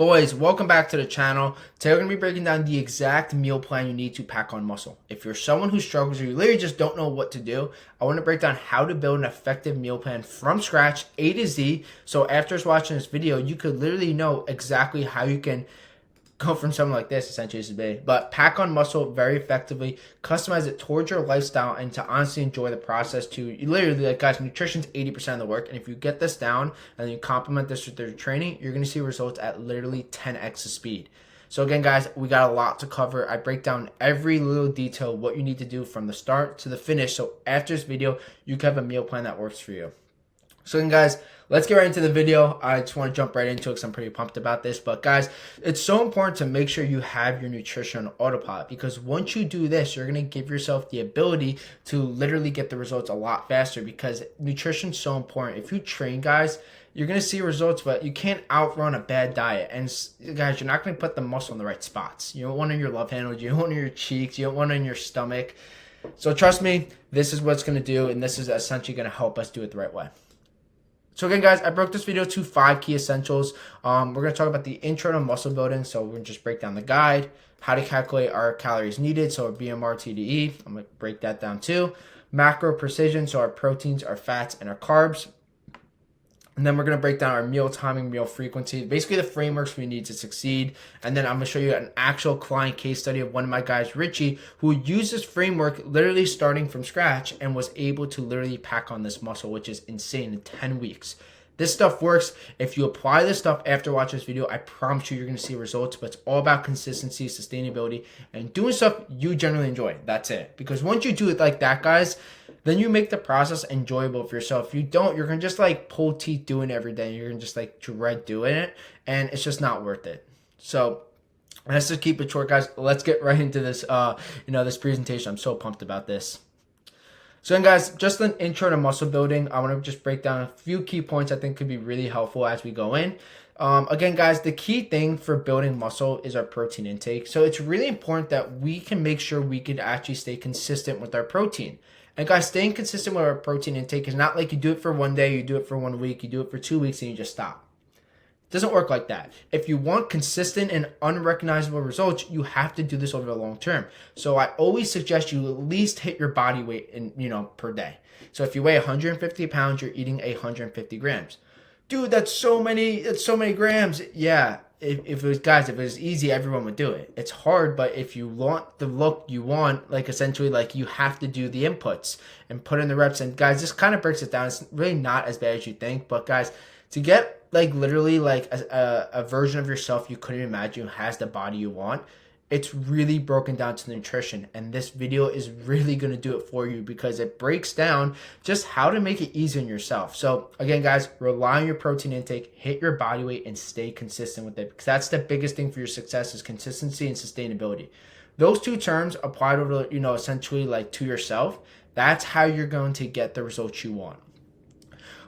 Boys, welcome back to the channel. Today we're going to be breaking down the exact meal plan you need to pack on muscle. If you're someone who struggles or you literally just don't know what to do, I want to break down how to build an effective meal plan from scratch, A to Z. So after watching this video, you could literally know exactly how you can go from something like this, essentially, today, but pack on muscle very effectively, customize it towards your lifestyle, and to honestly enjoy the process too. You literally, like, guys, nutrition's 80% of the work, and if you get this down and you complement this with your training, you're going to see results at literally 10x the speed. So again, guys, we got a lot to cover. I break down every little detail, what you need to do from the start to the finish, so after this video, you can have a meal plan that works for you. So again, guys, let's get right into the video. I just want to jump right into it because I'm pretty pumped about this. But guys, it's so important to make sure you have your nutrition on autopilot, because once you do this, you're going to give yourself the ability to literally get the results a lot faster, because nutrition is so important. If you train, guys, you're going to see results, but you can't outrun a bad diet. And guys, you're not going to put the muscle in the right spots. You don't want it in your love handles. You don't want it in your cheeks. You don't want it in your stomach. So trust me, this is what's going to do, and this is essentially going to help us do it the right way. So again, guys, I broke this video to 5 key essentials. We're going to talk about the intro to muscle building. So we're going to just break down the guide, how to calculate our calories needed, so our BMR, TDEE. I'm going to break that down too. Macro precision, so our proteins, our fats, and our carbs. And then we're going to break down our meal timing, meal frequency, basically the frameworks we need to succeed. And then I'm going to show you an actual client case study of one of my guys, Richie, who used this framework literally starting from scratch and was able to literally pack on this muscle, which is insane, in 10 weeks. This stuff works. If you apply this stuff after watching this video, I promise you, you're going to see results. But it's all about consistency, sustainability, and doing stuff you generally enjoy. That's it. Because once you do it like that, guys, then you make the process enjoyable for yourself. If you don't, you're going to just like pull teeth doing it every day. You're going to just like dread doing it, and it's just not worth it. So let's just keep it short, guys. Let's get right into this, this presentation. I'm so pumped about this. So then, guys, just an intro to muscle building. I want to just break down a few key points I think could be really helpful as we go in. Again, guys, the key thing for building muscle is our protein intake. So it's really important that we can make sure we can actually stay consistent with our protein. And guys, staying consistent with our protein intake is not like you do it for one day, you do it for 1 week, you do it for 2 weeks, and you just stop. It doesn't work like that. If you want consistent and unrecognizable results, you have to do this over the long term. So I always suggest you at least hit your body weight per day. So if you weigh 150 pounds, you're eating 150 grams. Dude, that's so many grams. Yeah. If it was easy, everyone would do it. It's hard, but if you want the look you want, like essentially, like, you have to do the inputs and put in the reps. And guys, this kind of breaks it down. It's really not as bad as you think, but guys, to get like literally like a version of yourself you couldn't imagine who has the body you want, it's really broken down to nutrition. And this video is really going to do it for you, because it breaks down just how to make it easy on yourself. So again, guys, rely on your protein intake, hit your body weight, and stay consistent with it, because that's the biggest thing for your success, is consistency and sustainability. Those two terms applied over, essentially like to yourself. That's how you're going to get the results you want.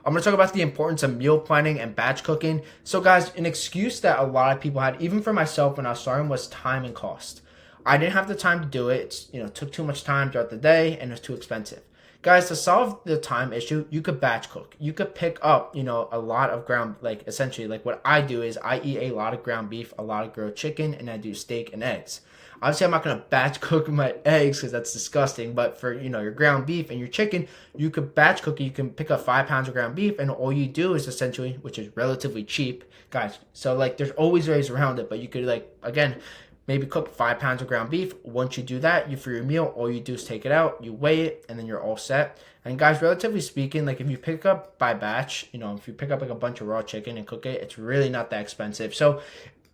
I'm going to talk about the importance of meal planning and batch cooking. So guys, an excuse that a lot of people had, even for myself when I was starting, was time and cost. I didn't have the time to do it. It took too much time throughout the day, and it was too expensive. Guys, to solve the time issue, you could batch cook. You could pick up, a lot of ground, like essentially, like what I do is I eat a lot of ground beef, a lot of grilled chicken, and I do steak and eggs. Obviously, I'm not going to batch cook my eggs because that's disgusting. But for, your ground beef and your chicken, you could batch cook. You can pick up 5 pounds of ground beef, and all you do is essentially, which is relatively cheap, guys. So like, there's always ways around it. But you could, like, again, maybe cook 5 pounds of ground beef. Once you do that, for your meal, all you do is take it out, you weigh it, and then you're all set. And guys, relatively speaking, like, if you pick up by batch, if you pick up like a bunch of raw chicken and cook it, it's really not that expensive. So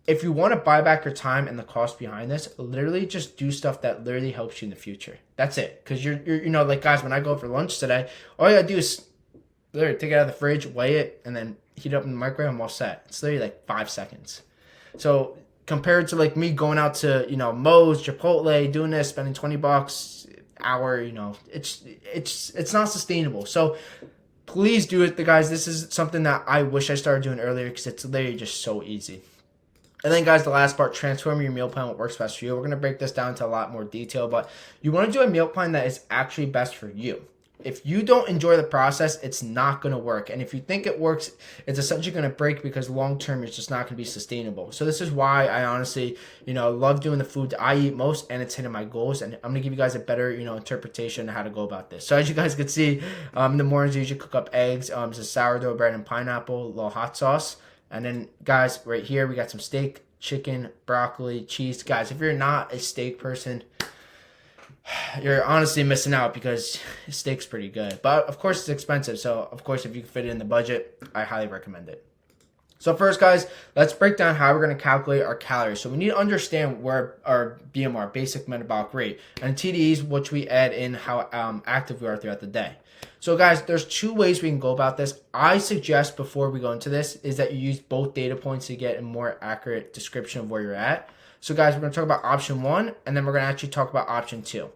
if you want to buy back your time and the cost behind this, literally just do stuff that literally helps you in the future. That's it. Because you're like, guys, when I go for lunch today, all you gotta do is literally take it out of the fridge, weigh it, and then heat it up in the microwave, I'm all set. It's literally like 5 seconds. So compared to like me going out to, Moe's, Chipotle, doing this, spending $20 hour, it's not sustainable. So please do it, guys. This is something that I wish I started doing earlier, because it's literally just so easy. And then, guys, the last part, transform your meal plan, what works best for you. We're going to break this down into a lot more detail, but you want to do a meal plan that is actually best for you. If you don't enjoy the process, it's not going to work. And if you think it works, it's essentially going to break, because long term it's just not going to be sustainable. So this is why I honestly, love doing the food I eat most, and it's hitting my goals. And I'm going to give you guys a better, interpretation of how to go about this. So as you guys can see, in the mornings I usually cook up eggs, some sourdough bread and pineapple, a little hot sauce. And then guys, right here we got some steak, chicken, broccoli, cheese. Guys, if you're not a steak person, you're honestly missing out, because steak's pretty good. But of course it's expensive. So of course, if you can fit it in the budget, I highly recommend it. So first, guys, let's break down how we're going to calculate our calories. So we need to understand where our BMR, basic metabolic rate, and TDEs, which we add in how active we are throughout the day. So guys, there's two ways we can go about this. I suggest, before we go into this, is that you use both data points to get a more accurate description of where you're at. So guys, we're going to talk about option 1, and then we're going to actually talk about option 2.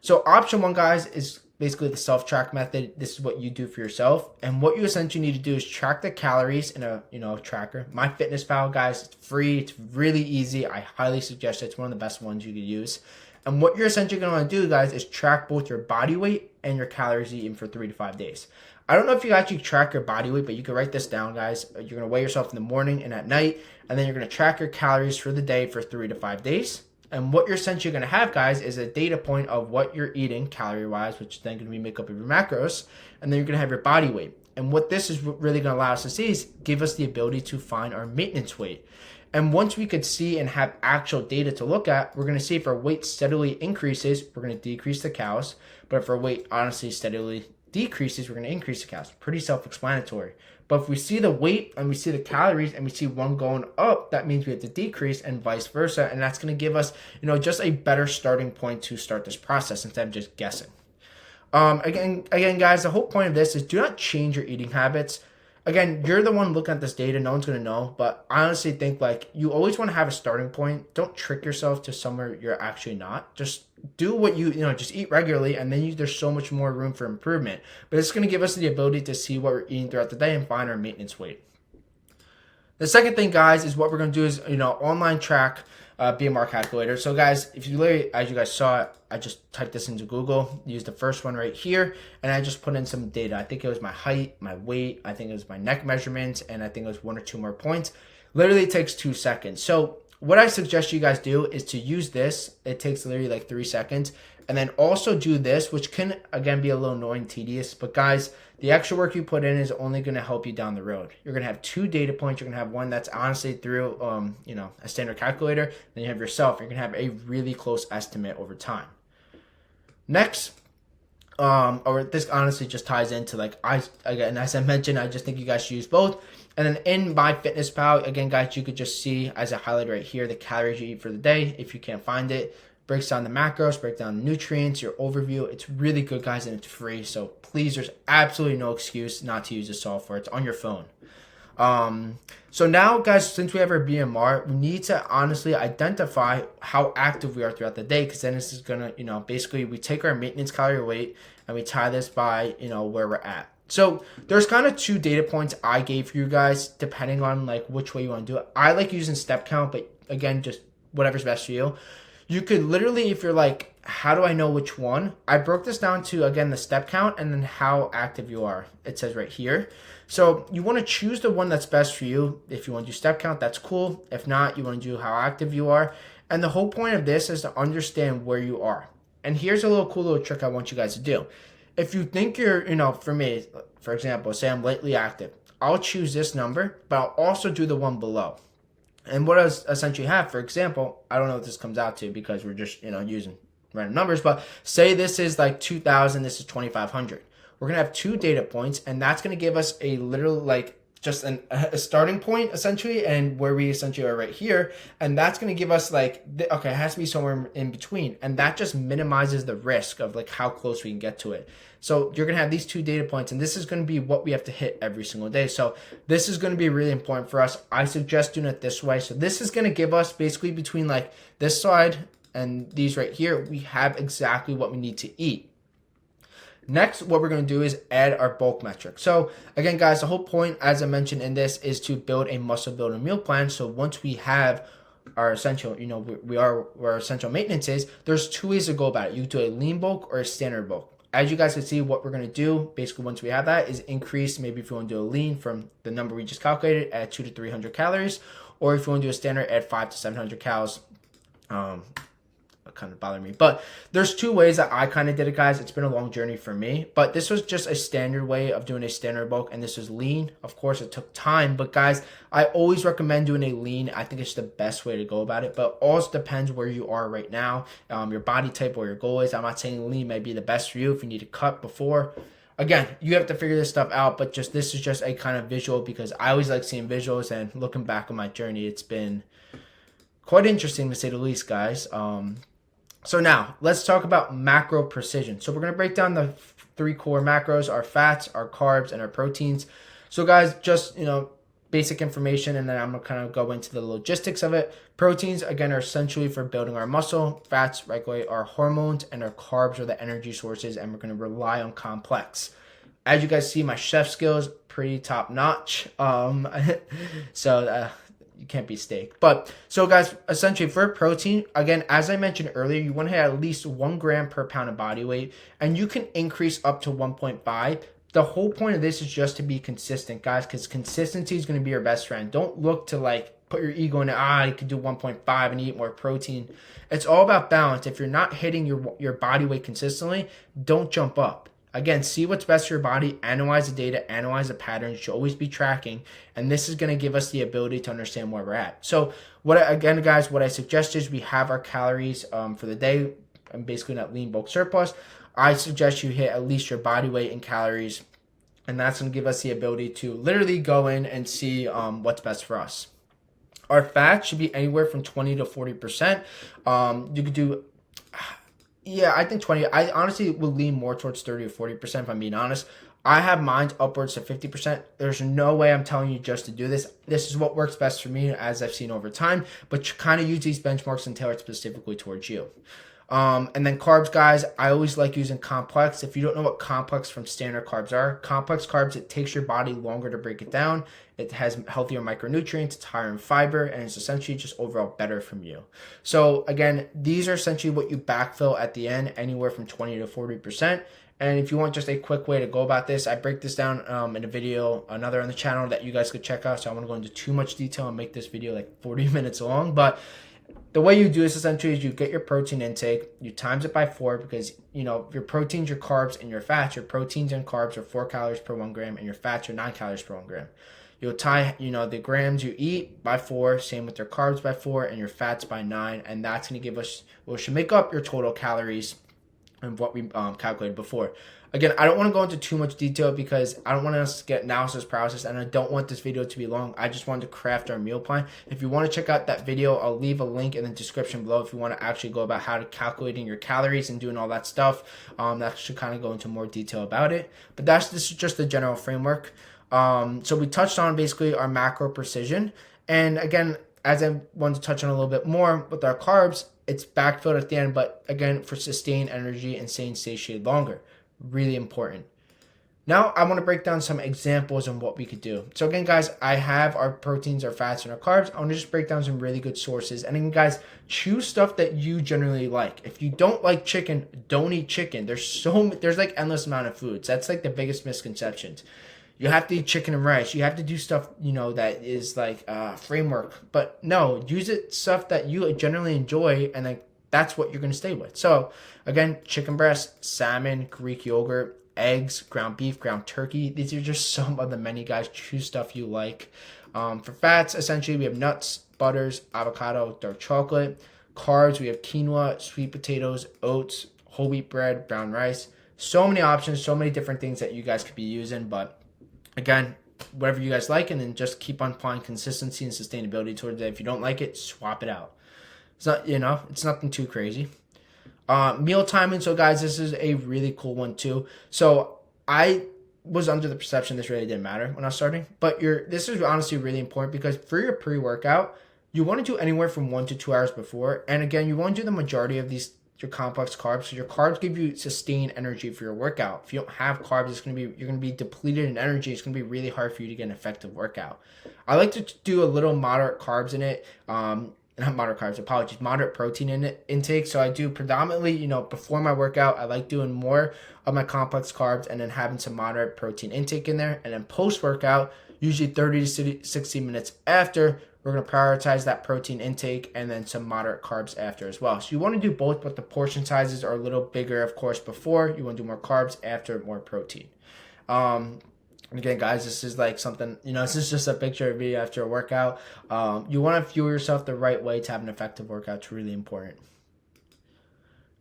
So option 1, guys, is basically the self-track method. This is what you do for yourself. And what you essentially need to do is track the calories in a tracker. MyFitnessPal, guys, it's free. It's really easy. I highly suggest it. It's one of the best ones you could use. And what you're essentially going to want to do, guys, is track both your body weight and your calories eaten for 3 to 5 days. I don't know if you actually track your body weight, but you can write this down, guys. You're going to weigh yourself in the morning and at night, and then you're going to track your calories for the day for 3 to 5 days. And what you're essentially going to have, guys, is a data point of what you're eating calorie-wise, which is then going to be make up of your macros, and then you're going to have your body weight. And what this is really going to allow us to see is give us the ability to find our maintenance weight. And once we could see and have actual data to look at, we're going to see if our weight steadily increases, we're going to decrease the cows. But if our weight honestly steadily decreases, we're going to increase the cows. Pretty self-explanatory. But if we see the weight and we see the calories and we see one going up, that means we have to decrease, and vice versa. And that's going to give us, just a better starting point to start this process instead of just guessing. Again, guys, the whole point of this is do not change your eating habits. Again, you're the one looking at this data. No one's going to know. But I honestly think, you always want to have a starting point. Don't trick yourself to somewhere you're actually not. Just do what just eat regularly, and then there's so much more room for improvement. But it's going to give us the ability to see what we're eating throughout the day and find our maintenance weight. The second thing, guys, is what we're going to do is, online track BMR calculator. So guys, if you literally, as you guys saw, I just typed this into Google, used the first one right here, and I just put in some data. I think it was my height, my weight, I think it was my neck measurements, and I think it was 1 or 2 more points. Literally takes 2 seconds. So what I suggest you guys do is to use this. It takes literally 3 seconds. And then also do this, which can, again, be a little annoying, tedious. But guys, the extra work you put in is only going to help you down the road. You're going to have 2 data points. You're going to have one that's honestly through, a standard calculator. Then you have yourself. You're going to have a really close estimate over time. Next, or this honestly just ties into again, as I mentioned, I just think you guys should use both. And then in MyFitnessPal, again, guys, you could just see, as I highlighted right here, the calories you eat for the day. If you can't find it, breaks down the macros, breaks down the nutrients, your overview. It's really good, guys, and it's free. So please, there's absolutely no excuse not to use this software. It's on your phone. So now, guys, since we have our BMR, we need to honestly identify how active we are throughout the day, because then this is gonna, basically we take our maintenance calorie weight and we tie this by, where we're at. So there's kind of 2 data points I gave for you guys, depending on which way you want to do it. I like using step count, but again, just whatever's best for you. You could literally, if you're how do I know which one? I broke this down to, again, the step count and then how active you are. It says right here. So you want to choose the one that's best for you. If you want to do step count, that's cool. If not, you want to do how active you are. And the whole point of this is to understand where you are. And here's a cool little trick I want you guys to do. If you think you're, for me, for example, say I'm lightly active, I'll choose this number, but I'll also do the one below. And what I essentially have, for example, I don't know what this comes out to because we're just, using random numbers, but say this is 2,000, this is 2,500. We're going to have 2 data points, and that's going to give us a literal, just a starting point, essentially, and where we essentially are right here. And that's going to give us, okay, it has to be somewhere in between. And that just minimizes the risk of, how close we can get to it. So you're going to have these 2 data points, and this is going to be what we have to hit every single day. So this is going to be really important for us. I suggest doing it this way. So this is going to give us basically between this side and these right here, we have exactly what we need to eat. Next, what we're going to do is add our bulk metric. So again, guys, the whole point, as I mentioned in this, is to build a muscle building meal plan. So once we have our essential, where our essential maintenance is, there's 2 ways to go about it. You can do a lean bulk or a standard bulk. as you guys can see, what we're going to do basically once we have that is increase, maybe if you want to do a lean from the number we just calculated at 200 to 300 calories, or if you want to do a standard at 500 to 700 calories. Kind of bother me, but there's two ways that I kind of did it, guys. It's been a long journey for me, but this was just a standard way of doing a standard bulk, and this was lean. Of course, it took time, but guys, I always recommend doing a lean. I think it's the best way to go about it, but also depends where you are right now, your body type, where your goal is. I'm not saying lean might be the best for you if you need to cut before. Again, you have to figure this stuff out, but this is just a kind of visual, because I always like seeing visuals, and looking back on my journey, it's been quite interesting to say the least, guys. So now let's talk about macro precision. So we're going to break down the 3 core macros: our fats, our carbs, and our proteins. So guys, just, basic information, and then I'm going to kind of go into the logistics of it. Proteins, again, are essentially for building our muscle. Fats regulate our hormones, and our carbs are the energy sources, and we're going to rely on complex. As you guys see, my chef skills pretty top notch. You can't be steak. But so guys, essentially for protein, again, as I mentioned earlier, you want to hit at least 1 gram per pound of body weight, and you can increase up to 1.5. The whole point of this is just to be consistent, guys, because consistency is going to be your best friend. Don't look to put your ego in, you could do 1.5 and eat more protein. It's all about balance. If you're not hitting your body weight consistently, don't jump up. Again, see what's best for your body, analyze the data, analyze the patterns. You should always be tracking, and this is going to give us the ability to understand where we're at. So what I suggest is we have our calories for the day. I'm basically not lean bulk surplus. I suggest you hit at least your body weight in calories, and that's going to give us the ability to literally go in and see what's best for us. Our fat should be anywhere from 20 to 40%. You could do... Yeah, I think 20. I honestly would lean more towards 30 or 40%, if I'm being honest. I have mine upwards to 50%. There's no way I'm telling you just to do this. This is what works best for me, as I've seen over time, but you kind of use these benchmarks and tailor it specifically towards you. And then carbs, guys, I always like using complex. If you don't know what complex from standard carbs are, complex carbs, it takes your body longer to break it down. It has healthier micronutrients, it's higher in fiber, and it's essentially just overall better from you. So again, these are essentially what you backfill at the end, anywhere from 20 to 40%. And if you want just a quick way to go about this, I break this down in a video, another on the channel that you guys could check out. So I want to go into too much detail and make this video 40 minutes long, but the way you do this essentially is you get your protein intake, you times it by 4, because your proteins, your carbs, and your fats. Your proteins and carbs are 4 calories per 1 gram, and your fats are 9 calories per 1 gram. You'll tie the grams you eat by 4, same with your carbs by 4, and your fats by 9, and that's going to give us what should make up your total calories and what we calculated before. Again, I don't want to go into too much detail because I don't want us to get analysis paralysis, and I don't want this video to be long. I just wanted to craft our meal plan. If you want to check out that video, I'll leave a link in the description below if you want to actually go about how to calculating your calories and doing all that stuff. That should kind of go into more detail about it. But this is just the general framework. So we touched on basically our macro precision. And again, as I wanted to touch on a little bit more with our carbs, it's backfilled at the end, but again, for sustained energy and staying satiated longer. Really important. Now I want to break down some examples on what we could do. So again, guys, I have our proteins, our fats, and our carbs. I want to just break down some really good sources. And then, guys, choose stuff that you generally like. If you don't like chicken, don't eat chicken. There's endless amount of foods. That's the biggest misconceptions. You have to eat chicken and rice. You have to do stuff, that is framework. But no, use stuff that you generally enjoy, and that's what you're going to stay with. So again, chicken breast, salmon, Greek yogurt, eggs, ground beef, ground turkey. These are just some of the many, guys. Choose stuff you like. For fats, essentially, we have nuts, butters, avocado, dark chocolate. Carbs, we have quinoa, sweet potatoes, oats, whole wheat bread, brown rice. So many options, so many different things that you guys could be using. But again, whatever you guys like, and then just keep on applying consistency and sustainability towards it. If you don't like it, swap it out. It's not, it's nothing too crazy. Meal timing. So guys, this is a really cool one too. So I was under the perception this really didn't matter when I was starting, but this is honestly really important, because for your pre-workout, you want to do anywhere from 1 to 2 hours before. And again, you want to do the majority of your complex carbs. So your carbs give you sustained energy for your workout. If you don't have carbs, you're going to be depleted in energy. It's going to be really hard for you to get an effective workout. I like to do a little moderate carbs in it. not moderate carbs, apologies, moderate protein intake. So I do predominantly, before my workout, I like doing more of my complex carbs and then having some moderate protein intake in there. And then post workout, usually 30 to 60 minutes after, we're going to prioritize that protein intake and then some moderate carbs after as well. So you want to do both, but the portion sizes are a little bigger, of course, before. You want to do more carbs, after more protein. Again, guys, this is like something, this is just a picture of me after a workout. You want to fuel yourself the right way to have an effective workout. It's really important.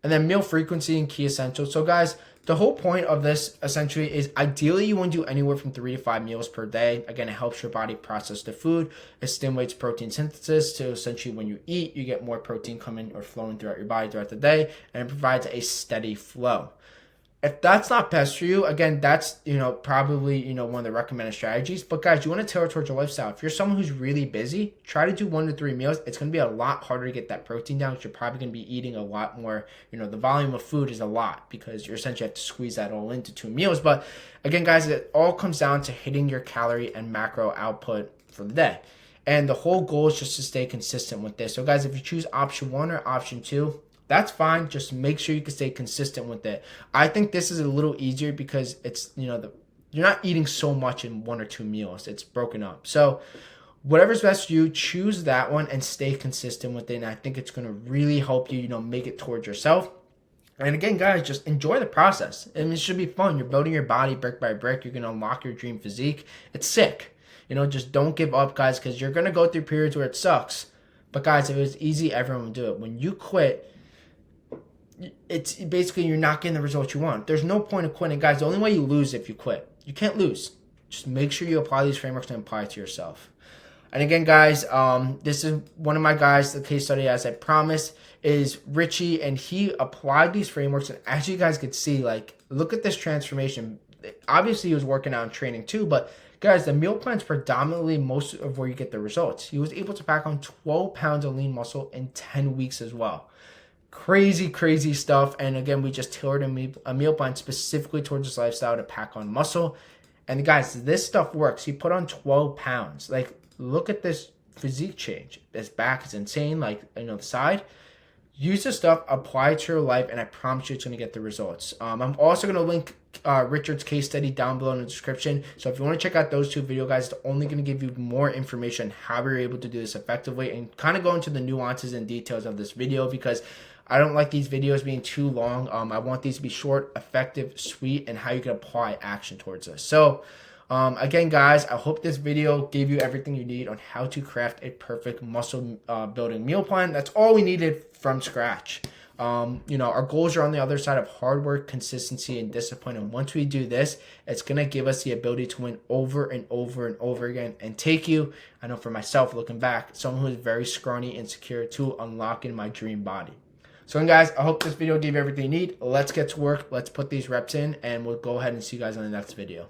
And then meal frequency and key essentials. So guys, the whole point of this essentially is ideally you want to do anywhere from 3 to 5 meals per day. Again, it helps your body process the food. It stimulates protein synthesis. So essentially when you eat, you get more protein coming or flowing throughout your body throughout the day, and it provides a steady flow. If that's not best for you, again, that's, probably, one of the recommended strategies. But guys, you want to tailor towards your lifestyle. If you're someone who's really busy, try to do 1 to 3 meals. It's going to be a lot harder to get that protein down because you're probably going to be eating a lot more. The volume of food is a lot because you essentially have to squeeze that all into 2 meals. But again, guys, it all comes down to hitting your calorie and macro output for the day. And the whole goal is just to stay consistent with this. So guys, if you choose option 1 or option 2, that's fine. Just make sure you can stay consistent with it. I think this is a little easier because it's, you're not eating so much in 1 or 2 meals. It's broken up. So whatever's best for you, choose that one and stay consistent with it. And I think it's going to really help you, make it towards yourself. And again, guys, just enjoy the process. I mean, it should be fun. You're building your body brick by brick. You're going to unlock your dream physique. It's sick. Just don't give up, guys, because you're going to go through periods where it sucks. But guys, if it was easy, everyone would do it. When you quit, it's basically you're not getting the results you want. There's no point of quitting. Guys, the only way you lose is if you quit. You can't lose. Just make sure you apply these frameworks and apply it to yourself. And again, guys, this is one of my guys, the case study, as I promised, is Richie, and he applied these frameworks. And as you guys could see, look at this transformation. Obviously, he was working out and training too, but guys, the meal plan is predominantly most of where you get the results. He was able to pack on 12 pounds of lean muscle in 10 weeks as well. Crazy stuff. And again, we just tailored a meal plan specifically towards this lifestyle to pack on muscle. And guys, this stuff works. He put on 12 pounds. Look at this physique change. His back is insane. The side. Use this stuff, apply it to your life, and I promise you it's going to get the results. I'm also going to link Richard's case study down below in the description. So if you want to check out those 2 videos, guys, it's only going to give you more information on how we're able to do this effectively and kind of go into the nuances and details of this video because I don't like these videos being too long. I want these to be short, effective, sweet, and how you can apply action towards this. So again, guys, I hope this video gave you everything you need on how to craft a perfect muscle building meal plan. That's all we needed from scratch. Our goals are on the other side of hard work, consistency, and discipline. And once we do this, it's going to give us the ability to win over and over and over again and take you, I know for myself, looking back, someone who is very scrawny, insecure, to unlocking my dream body. So guys, I hope this video gave you everything you need. Let's get to work. Let's put these reps in, and we'll go ahead and see you guys on the next video.